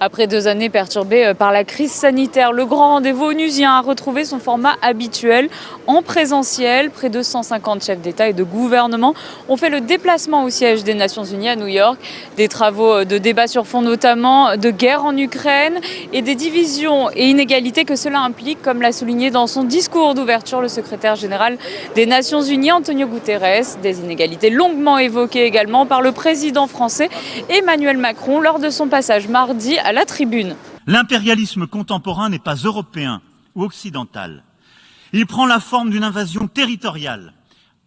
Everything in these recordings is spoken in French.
Après 2 années perturbées par la crise sanitaire, le grand rendez-vous onusien a retrouvé son format habituel en présentiel. Près de 150 chefs d'État et de gouvernement ont fait le déplacement au siège des Nations Unies à New York. Des travaux de débat sur fond notamment de guerre en Ukraine et des divisions et inégalités que cela implique, comme l'a souligné dans son discours d'ouverture le secrétaire général des Nations Unies, Antonio Guterres. Des inégalités longuement évoquées également par le président français Emmanuel Macron lors de son passage mardi à la tribune. L'impérialisme contemporain n'est pas européen ou occidental. Il prend la forme d'une invasion territoriale,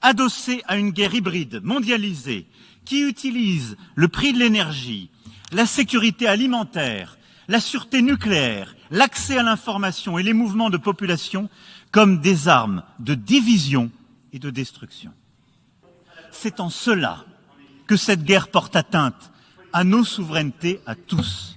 adossée à une guerre hybride, mondialisée, qui utilise le prix de l'énergie, la sécurité alimentaire, la sûreté nucléaire, l'accès à l'information et les mouvements de population comme des armes de division et de destruction. C'est en cela que cette guerre porte atteinte à nos souverainetés à tous.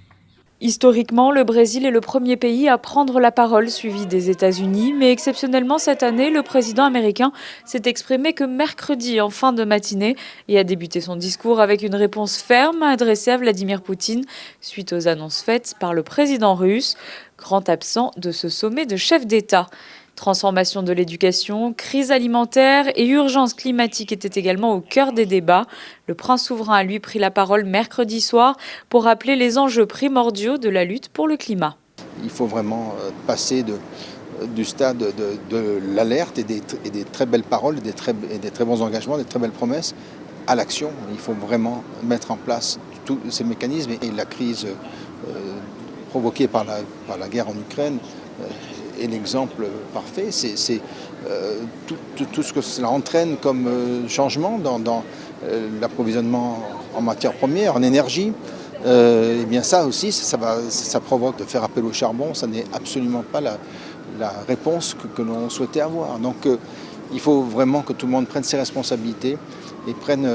Historiquement, le Brésil est le premier pays à prendre la parole, suivi des États-Unis. Mais exceptionnellement, cette année, le président américain s'est exprimé que mercredi en fin de matinée et a débuté son discours avec une réponse ferme adressée à Vladimir Poutine suite aux annonces faites par le président russe, grand absent de ce sommet de chefs d'État. Transformation de l'éducation, crise alimentaire et urgence climatique étaient également au cœur des débats. Le prince souverain a lui pris la parole mercredi soir pour rappeler les enjeux primordiaux de la lutte pour le climat. Il faut vraiment passer du stade de l'alerte et des très belles paroles, et des très bons engagements, des très belles promesses, à l'action. Il faut vraiment mettre en place tous ces mécanismes. Et la crise provoquée par la guerre en Ukraine est l'exemple parfait. C'est tout ce que cela entraîne comme changement dans l'approvisionnement en matières premières, en énergie. Et bien ça aussi, ça provoque de faire appel au charbon. Ça n'est absolument pas la réponse que l'on souhaitait avoir. Donc il faut vraiment que tout le monde prenne ses responsabilités et prenne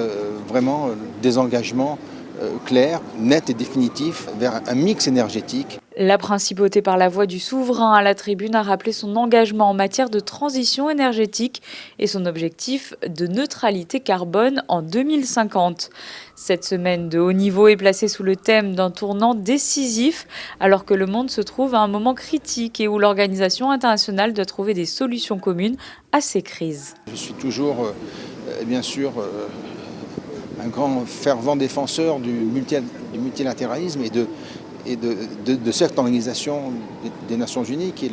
vraiment des engagements clairs, nets et définitifs vers un mix énergétique. La principauté, par la voix du souverain à la tribune, a rappelé son engagement en matière de transition énergétique et son objectif de neutralité carbone en 2050. Cette semaine de haut niveau est placée sous le thème d'un tournant décisif, alors que le monde se trouve à un moment critique et où l'organisation internationale doit trouver des solutions communes à ces crises. Je suis toujours, bien sûr, un grand fervent défenseur du multilatéralisme et de cette organisation des Nations Unies qui est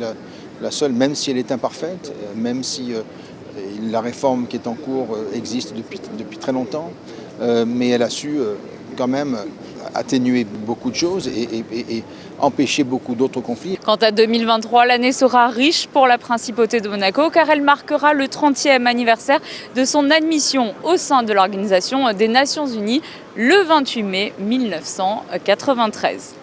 la seule, même si elle est imparfaite, même si la réforme qui est en cours existe depuis très longtemps, mais elle a su quand même atténuer beaucoup de choses et empêcher beaucoup d'autres conflits. Quant à 2023, l'année sera riche pour la principauté de Monaco car elle marquera le 30e anniversaire de son admission au sein de l'Organisation des Nations Unies le 28 mai 1993.